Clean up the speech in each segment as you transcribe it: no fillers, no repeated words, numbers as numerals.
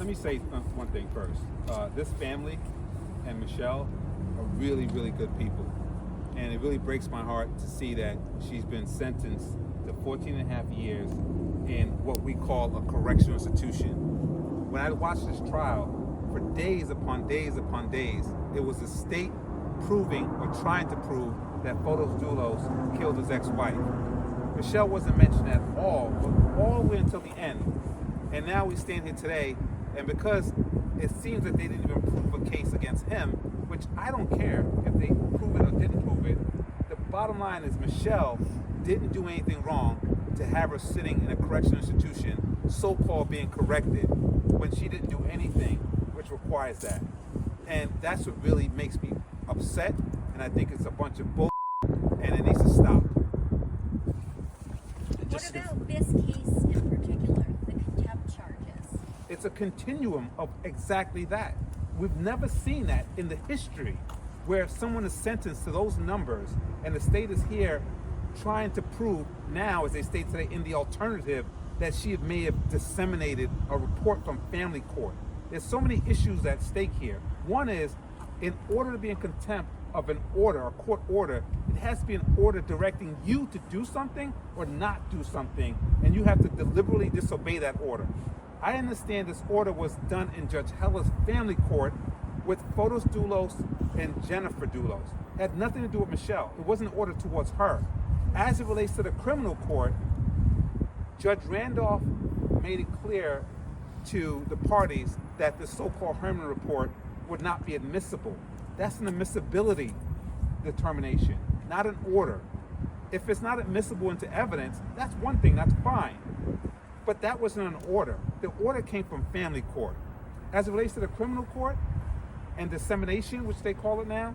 let me say one thing first. This family and Michelle are really, really good people. And it really breaks my heart to see that she's been sentenced to 14 and a half years in what we call a correctional institution. When I watched this trial, for days upon days upon days, it was the state proving or trying to prove that Dulos killed his ex-wife. Michelle wasn't mentioned at all, but all the way until the end. And now we stand here today, and because it seems that they didn't even prove a case against him, which I don't care if they prove it or didn't prove it, the bottom line is Michelle didn't do anything wrong to have her sitting in a correctional institution, so-called being corrected, when she didn't do anything which requires that. And that's what really makes me upset, and I think it's a bunch of bull, and it needs to stop. What about this case in particular, the contempt charges? It's a continuum of exactly that. We've never seen that in the history where someone is sentenced to those numbers and the state is here trying to prove now, as they state today, in the alternative, that she may have disseminated a report from family court. There's so many issues at stake here. One is, in order to be in contempt of an order, a court order, it has to be an order directing you to do something or not do something, and you have to deliberately disobey that order. I understand this order was done in Judge Heller's family court with Dulos and Jennifer Dulos. It had nothing to do with Michelle. It wasn't an order towards her. As it relates to the criminal court, Judge Randolph made it clear to the parties that the so-called Herman report would not be admissible. That's an admissibility determination, not an order. If it's not admissible into evidence, that's one thing, that's fine. But that wasn't an order. The order came from family court. As it relates to the criminal court and dissemination, which they call it now,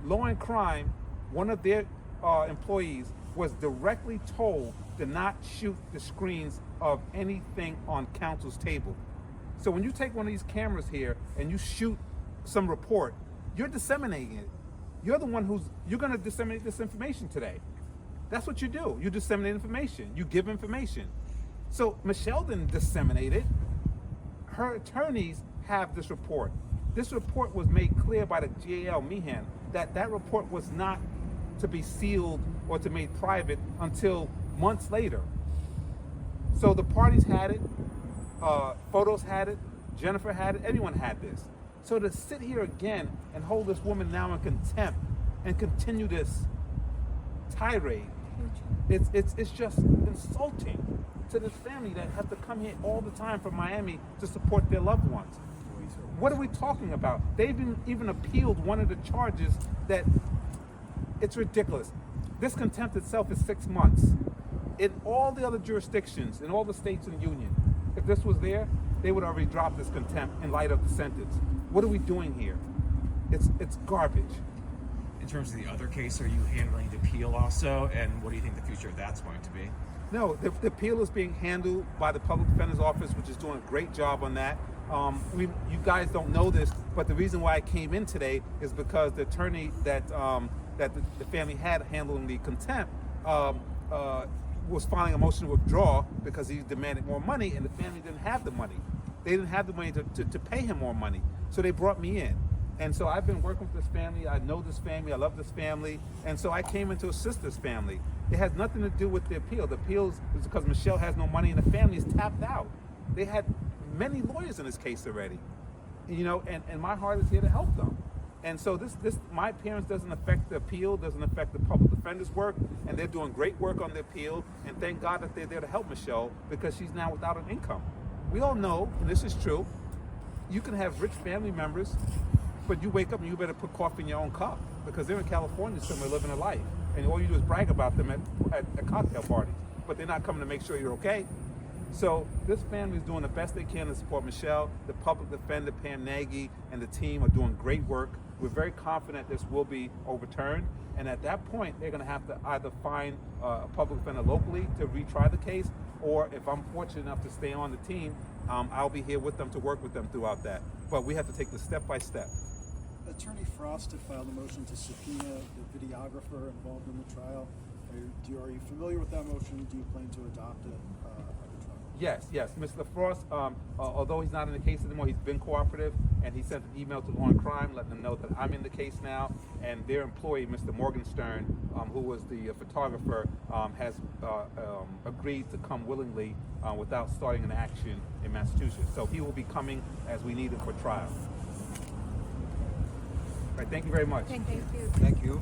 Law and Crime, one of their employees was directly told to not shoot the screens of anything on counsel's table. So when you take one of these cameras here and you shoot some report, you're disseminating it. You're the one you're gonna disseminate this information today. That's what you do. You disseminate information. You give information. So Michelle didn't disseminate it. Her attorneys have this report. This report was made clear by the GAL Meehan that report was not to be sealed or to be made private until months later. So the parties had it, Photos had it, Jennifer had it, everyone had this. So to sit here again and hold this woman now in contempt and continue this tirade, it's just insulting to this family that have to come here all the time from Miami to support their loved ones. What are we talking about? They've even appealed one of the charges that it's ridiculous. This contempt itself is 6 months. In all the other jurisdictions, in all the states in the union, if this was there, they would already drop this contempt in light of the sentence. What are we doing here? It's garbage. In terms of the other case, are you handling the appeal also? And what do you think the future of that's going to be? No, the appeal is being handled by the Public Defender's Office, which is doing a great job on that. You guys don't know this, but the reason why I came in today is because the attorney that the family had handling the contempt was filing a motion to withdraw because he demanded more money, and the family didn't have the money. They didn't have the money to pay him more money, so they brought me in. And so I've been working with this family. I know this family. I love this family. And so I came in to assist this family. It has nothing to do with the appeal. The appeal is because Michelle has no money and the family is tapped out. They had many lawyers in this case already, and my heart is here to help them. And so my appearance doesn't affect the appeal, doesn't affect the public defender's work, and they're doing great work on the appeal. And thank God that they're there to help Michelle because she's now without an income. We all know, and this is true, you can have rich family members, but you wake up and you better put coffee in your own cup because they're in California somewhere living a life. And all you do is brag about them at cocktail parties, but they're not coming to make sure you're okay. So this family is doing the best they can to support Michelle. The public defender, Pam Nagy, and the team are doing great work. We're very confident this will be overturned. And at that point, they're going to have to either find a public defender locally to retry the case, or if I'm fortunate enough to stay on the team, I'll be here with them to work with them throughout that. But we have to take this step by step. Attorney Frost had filed a motion to subpoena the videographer involved in the trial. Are you familiar with that motion? Do you plan to adopt it at the trial? Yes, yes. Mr. Frost, although he's not in the case anymore, he's been cooperative, and he sent an email to Law and Crime letting them know that I'm in the case now, and their employee, Mr. Morgenstern, who was the photographer, has agreed to come willingly without starting an action in Massachusetts. So he will be coming as we need him for trial. All right, thank you very much. Thank you. Thank you.